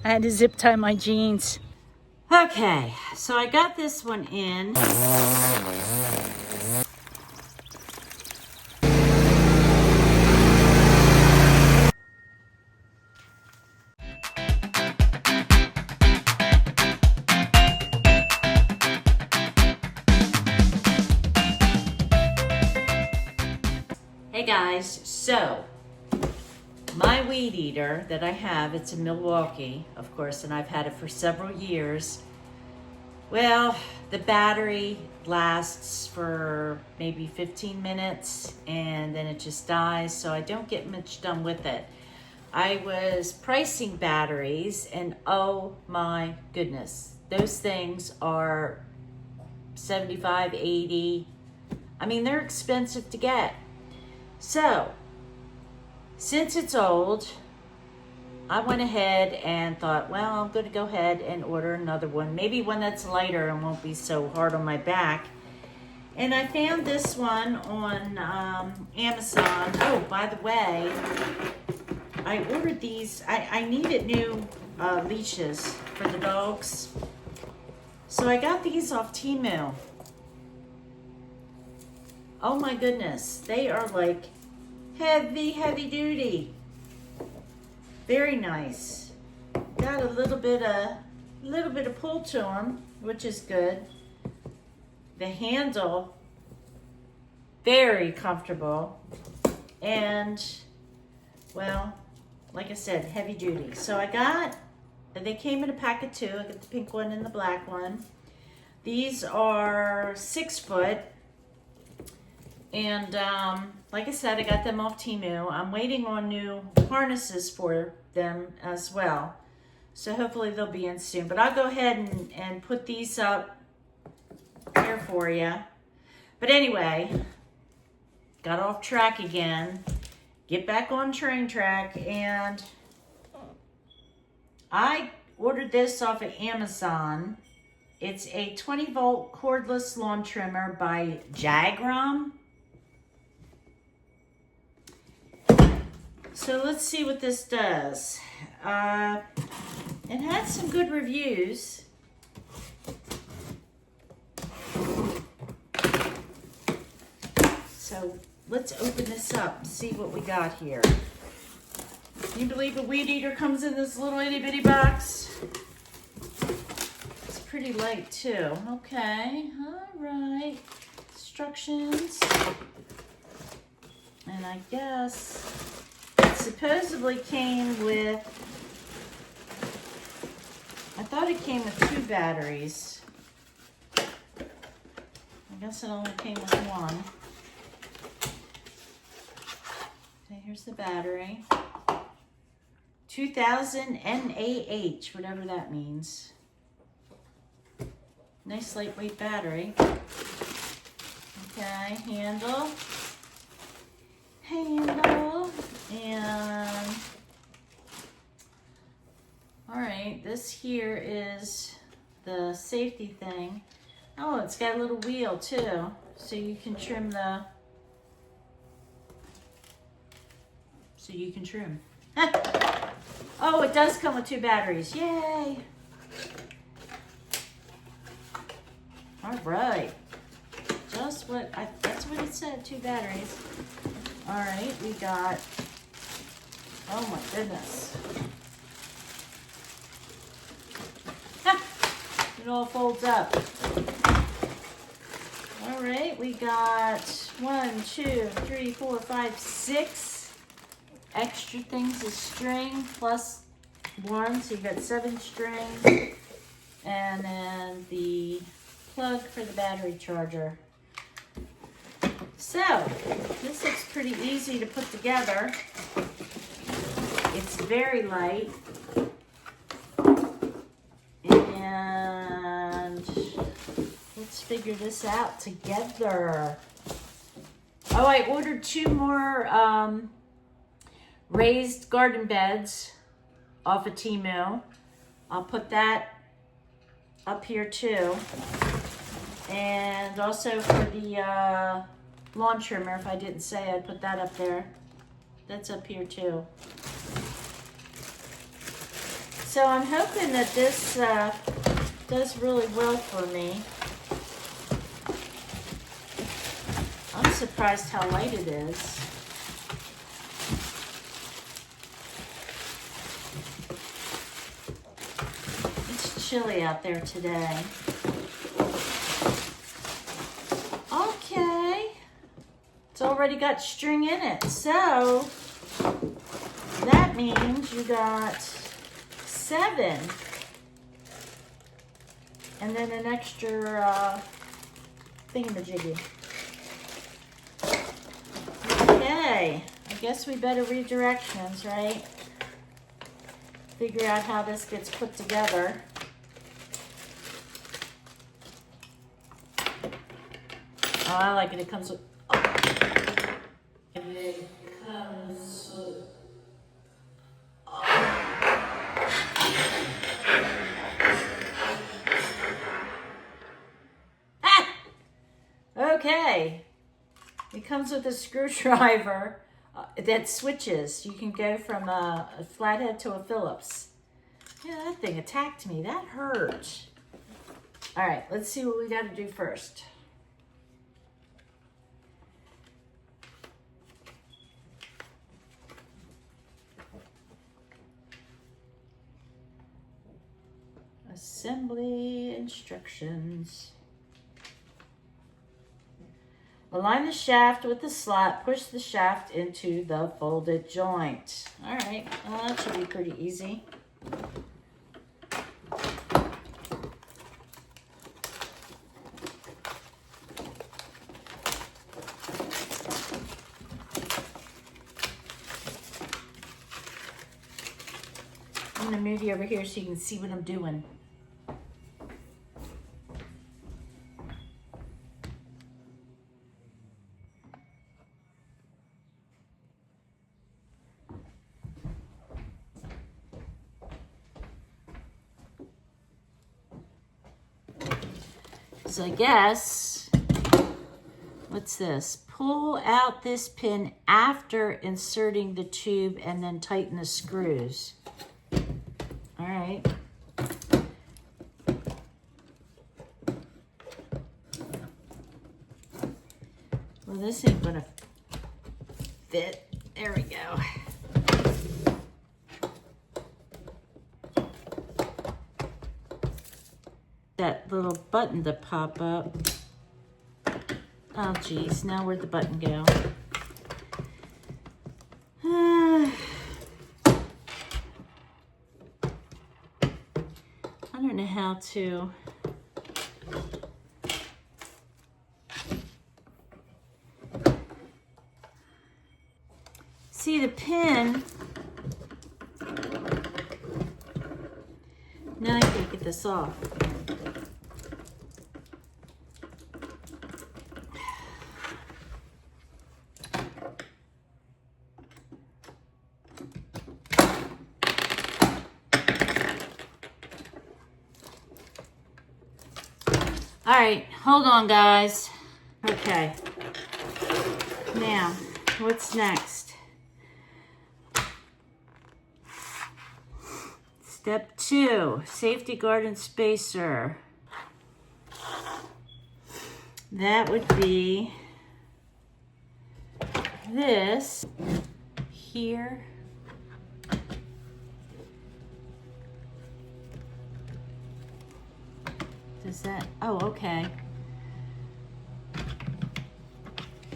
I had to zip tie my jeans. Okay, so I got this one in. Hey guys, so my weed eater that I have, it's a Milwaukee, of course, and I've had it for several years. Well, the battery lasts for maybe 15 minutes and then it just dies, so I don't get much done with it. I was pricing batteries and oh my goodness, those things are 75, 80. I mean, they're expensive to get. So, since it's old, I went ahead and thought, well, I'm going to go ahead and order another one. Maybe one that's lighter and won't be so hard on my back. And I found this one on Amazon. Oh, by the way, I ordered these. I needed new leashes for the dogs. So I got these off Temu. Oh my goodness, they are like heavy duty. Very nice. Got a little bit of pull to them, which is good. The handle, very comfortable. And, well, like I said, heavy duty. So they came in a pack of 2. I got the pink one and the black one. These are 6 foot. And like I said, I got them off Temu. I'm waiting on new harnesses for them as well. So hopefully they'll be in soon. But I'll go ahead and put these up here for you. But anyway, got off track again. Get back on train track. And I ordered this off of Amazon. It's a 20-volt cordless lawn trimmer by Jagrom. So let's see what this does. It had some good reviews. So let's open this up and see what we got here. Can you believe a weed eater comes in this little itty bitty box? It's pretty light too. Okay, all right. Instructions. And I guess supposedly came with, I thought it came with 2 batteries. I guess it only came with 1. Okay, here's the battery. 2000 NAH, whatever that means. Nice lightweight battery. Okay, handle. And all right, this here is the safety thing. Oh, it's got a little wheel too, so you can trim Oh, it does come with 2 batteries. Yay! All right, that's what it said, 2 batteries. All right, we got, oh my goodness. It all folds up. All right, we got 1, 2, 3, 4, 5, 6 extra things of string plus 1, so you got 7 string. And then the plug for the battery charger. So, this looks pretty easy to put together. It's very light. And let's figure this out together. Oh, I ordered 2 more raised garden beds off of Temu. I'll put that up here too. And also for the lawn trimmer, if I didn't say, I'd put that up there. That's up here too. So I'm hoping that this does really well for me. I'm surprised how light it is. It's chilly out there today. Okay. It's already got string in it. So that means you got 7. And then an extra thingamajiggy. Okay, I guess we better read directions, right? Figure out how this gets put together. Oh, I like it. It comes with... Oh. It comes with... Ah! Okay. It comes with a screwdriver that switches. You can go from a flathead to a Phillips. Yeah, that thing attacked me. That hurt. All right, let's see what we got to do first. Assembly instructions. Align the shaft with the slot. Push the shaft into the folded joint. All right, well, that should be pretty easy. I'm gonna move you over here so you can see what I'm doing. So I guess, what's this? Pull out this pin after inserting the tube and then tighten the screws. All right. Well, this ain't gonna fit. There we go. That little button to pop up. Oh geez, now where'd the button go? I don't know how to. See the pin. Now I can get this off. All right, hold on, guys. Okay. Now, what's next? Step 2, safety guard and spacer. That would be this here. Does that, oh, okay.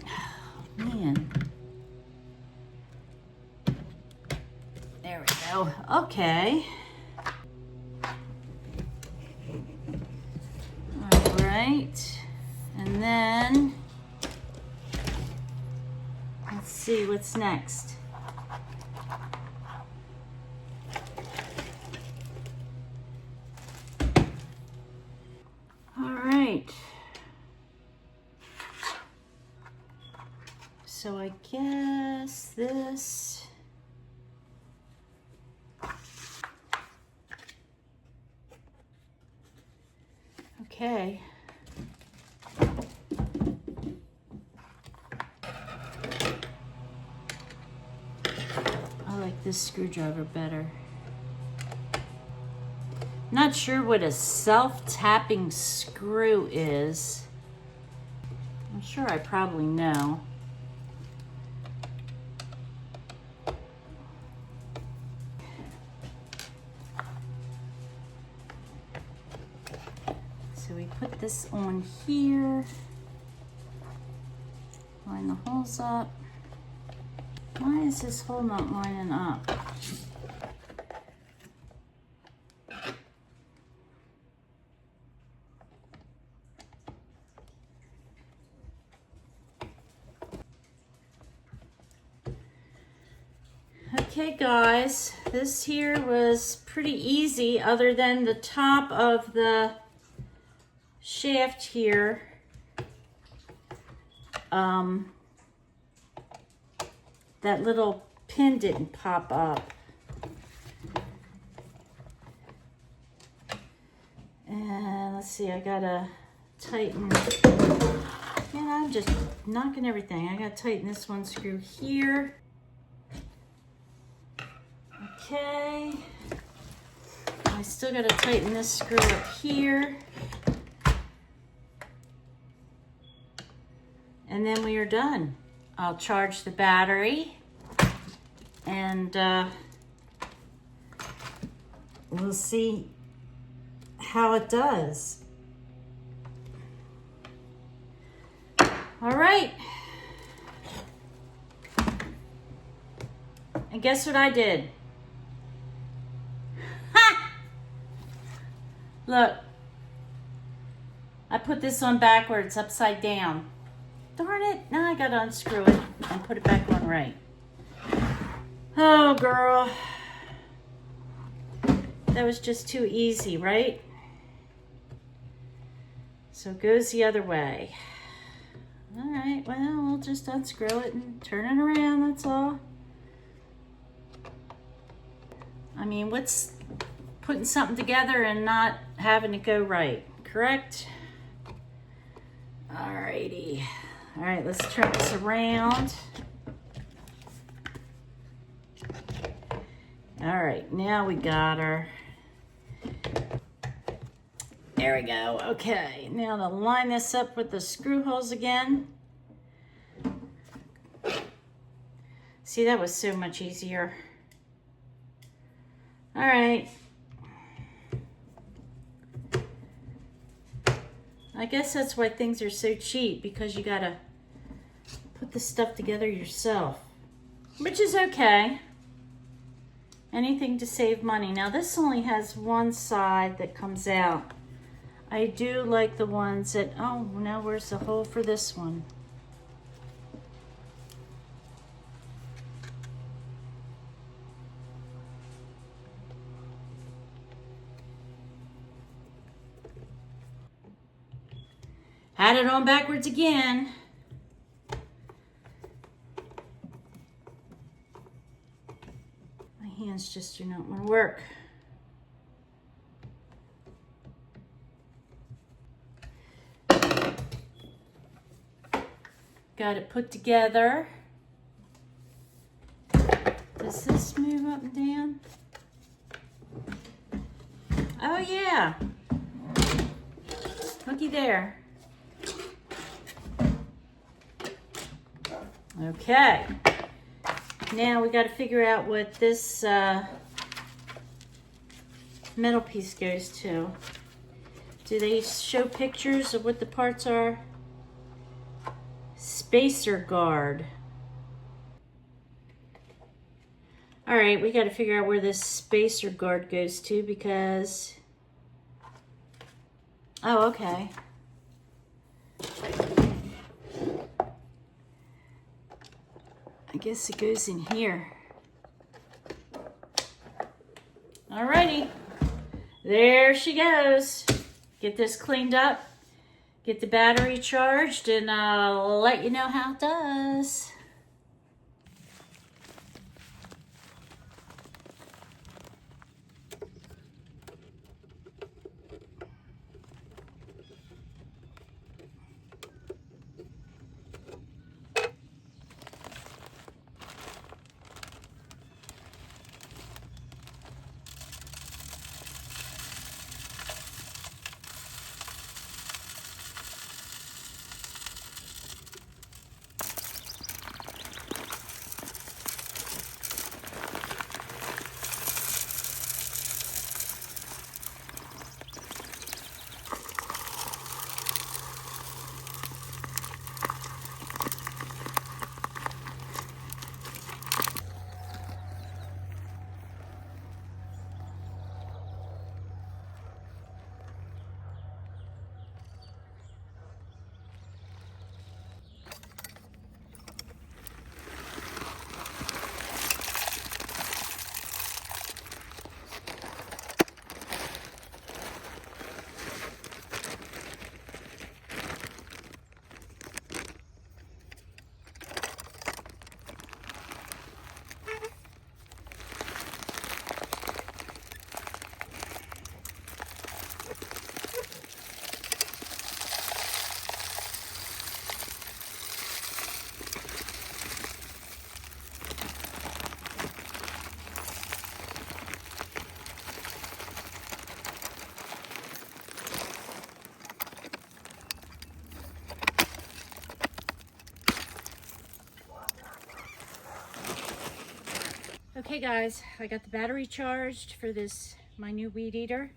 Oh, man. There we go. Okay. All right. And then, let's see what's next. So I guess this, okay. I like this screwdriver better. Not sure what a self-tapping screw is. I'm sure I probably know. So we put this on here, line the holes up. Why is this hole not lining up? Okay guys, this here was pretty easy other than the top of the shaft here. That little pin didn't pop up. And let's see, I gotta tighten. Yeah, I'm just knocking everything. I gotta tighten this one screw here. Okay. I still gotta tighten this screw up here. And then we are done. I'll charge the battery and we'll see how it does. All right. And guess what I did? Ha! Look, I put this on backwards, upside down. Darn it, now I gotta unscrew it and put it back on right. Oh, girl. That was just too easy, right? So it goes the other way. All right, well, we'll just unscrew it and turn it around, that's all. I mean, what's putting something together and not having it go right, correct? All righty. All right, let's turn this around. All right, now we got her. There we go. Okay, now to line this up with the screw holes again. See, that was so much easier. All right. I guess that's why things are so cheap, because you gotta put the stuff together yourself, which is okay. Anything to save money. Now this only has one side that comes out. I do like the ones that, oh, now where's the hole for this one? Had it on backwards again. My hands just do not want to work. Got it put together. Does this move up and down? Oh yeah. Looky there. Okay. Now we got to figure out what this metal piece goes to. Do they show pictures of what the parts are? Spacer guard. All right, we got to figure out where this spacer guard goes to, because, oh, okay. I guess it goes in here. All righty, there she goes. Get this cleaned up, get the battery charged, and I'll let you know how it does. Okay guys, I got the battery charged for this, my new weed eater.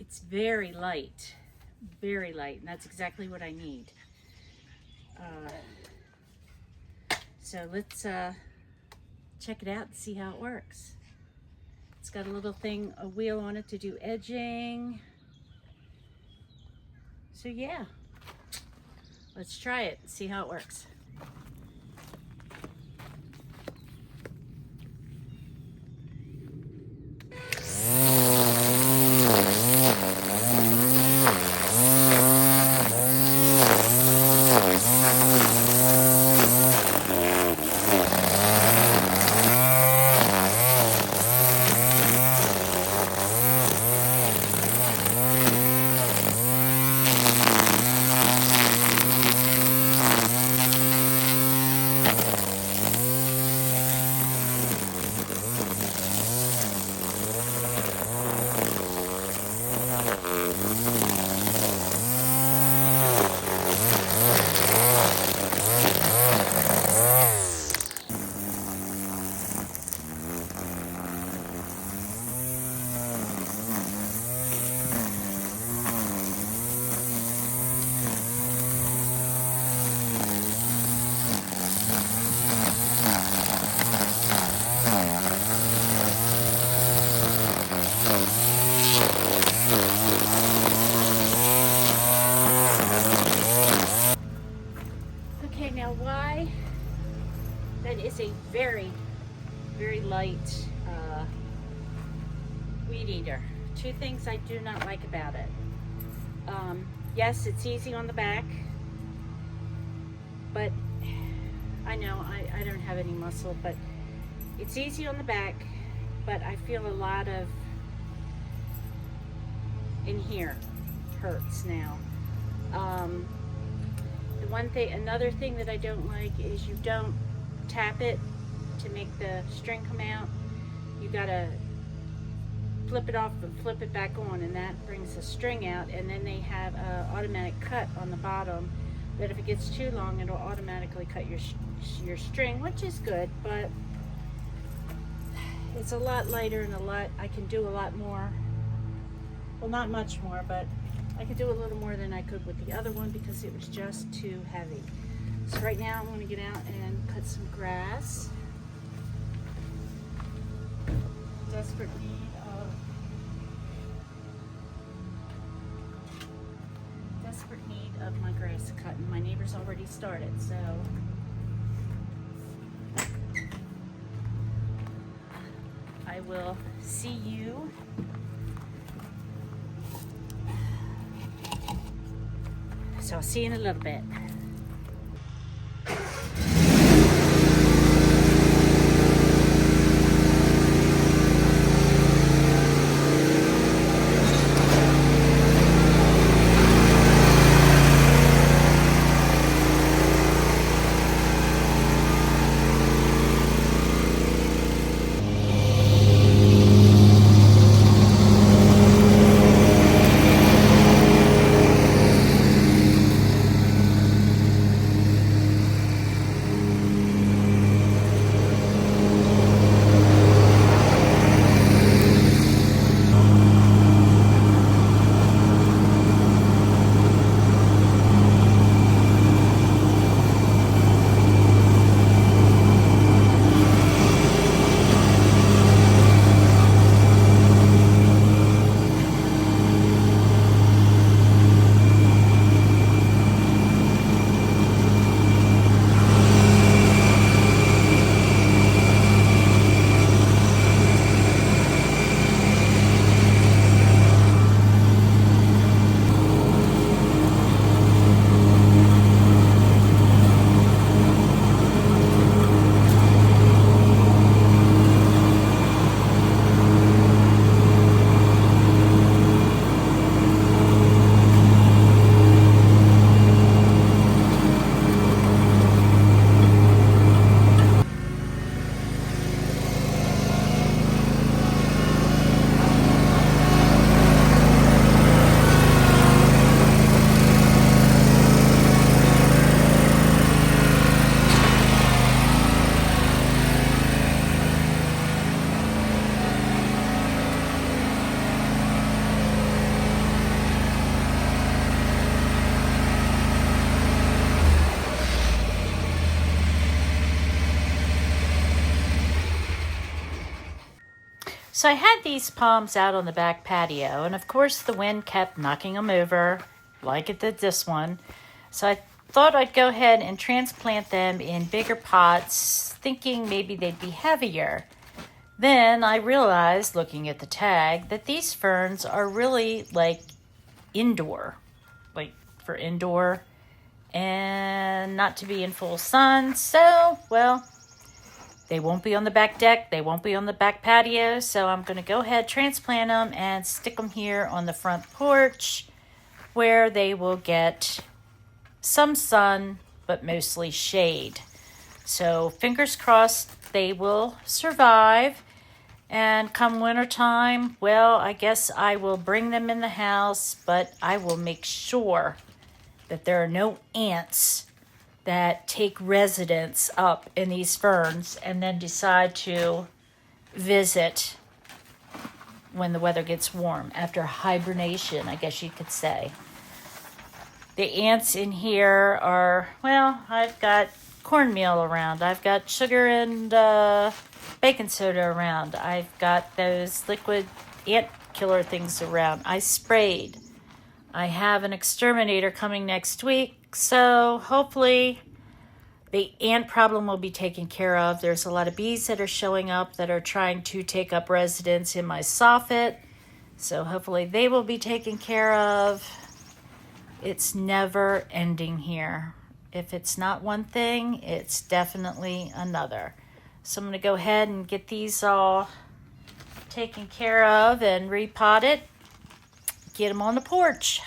It's very light, and that's exactly what I need. So let's check it out and see how it works. It's got a little thing, a wheel on it to do edging. So yeah, let's try it and see how it works. Okay, now why that is a very, very light weed eater. Two things I do not like about it. Yes, it's easy on the back, but I know I don't have any muscle, but it's easy on the back, but I feel a lot of in here hurts now. Another thing that I don't like is you don't tap it to make the string come out. You gotta flip it off and flip it back on, and that brings the string out. And then they have an automatic cut on the bottom that if it gets too long, it'll automatically cut your string, which is good, but it's a lot lighter and I can do a lot more. Well, not much more, but I could do a little more than I could with the other one because it was just too heavy. So right now I'm going to get out and cut some grass. Desperate need of my grass cutting. My neighbor's already started, so I will see you So I'll see you in a little bit. So I had these palms out on the back patio, and of course the wind kept knocking them over, like it did this one. So I thought I'd go ahead and transplant them in bigger pots, thinking maybe they'd be heavier. Then I realized, looking at the tag, that these ferns are really like indoor, like for indoor and not to be in full sun. So, well, they won't be on the back deck. They won't be on the back patio. So I'm going to go ahead, transplant them, and stick them here on the front porch where they will get some sun, but mostly shade. So fingers crossed they will survive. And come wintertime, well, I guess I will bring them in the house, but I will make sure that there are no ants that take residence up in these ferns and then decide to visit when the weather gets warm, after hibernation, I guess you could say. The ants in here are, well, I've got cornmeal around. I've got sugar and baking soda around. I've got those liquid ant killer things around. I sprayed. I have an exterminator coming next week, so hopefully the ant problem will be taken care of. There's a lot of bees that are showing up that are trying to take up residence in my soffit, so hopefully they will be taken care of. It's never ending here. If it's not one thing, it's definitely another. So I'm going to go ahead and get these all taken care of and repotted. Get them on the porch.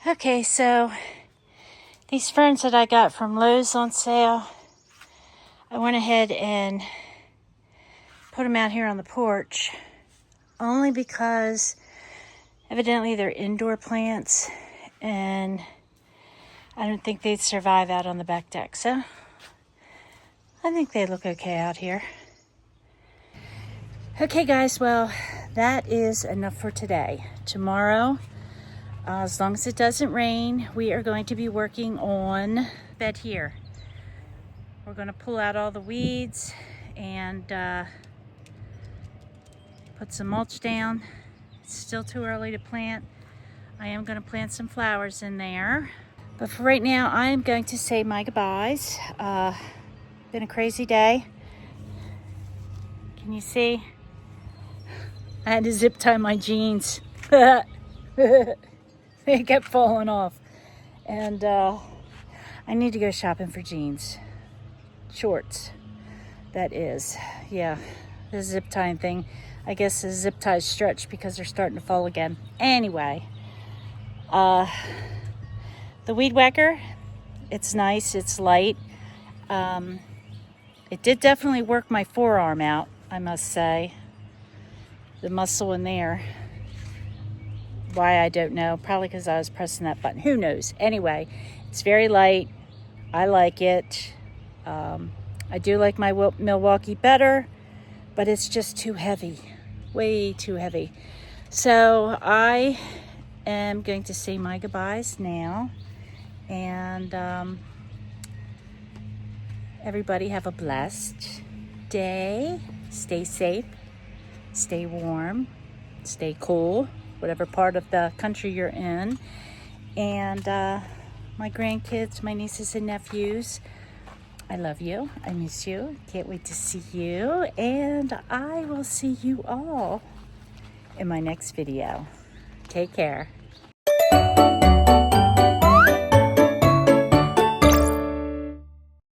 Okay, so these ferns that I got from Lowe's on sale, I went ahead and put them out here on the porch, only because evidently they're indoor plants and I don't think they'd survive out on the back deck. So I think they look okay out here. Okay guys, well, that is enough for today. Tomorrow, as long as it doesn't rain, we are going to be working on bed here. We're going to pull out all the weeds and put some mulch down. It's still too early to plant. I am going to plant some flowers in there. But for right now, I am going to say my goodbyes. Been a crazy day. Can you see? I had to zip tie my jeans. They kept falling off. And I need to go shopping for jeans. Shorts, that is. Yeah, the zip tying thing. I guess the zip ties stretch because they're starting to fall again. Anyway, the weed whacker, it's nice, it's light. It did definitely work my forearm out, I must say. The muscle in there. Why, I don't know. Probably because I was pressing that button. Who knows? Anyway, it's very light. I like it. I do like my Milwaukee better, but it's just too heavy. Way too heavy. So I am going to say my goodbyes now. And everybody have a blessed day. Stay safe. Stay warm. Stay cool. Whatever part of the country you're in. And my grandkids, my nieces and nephews, I love you. I miss you. Can't wait to see you. And I will see you all in my next video. Take care.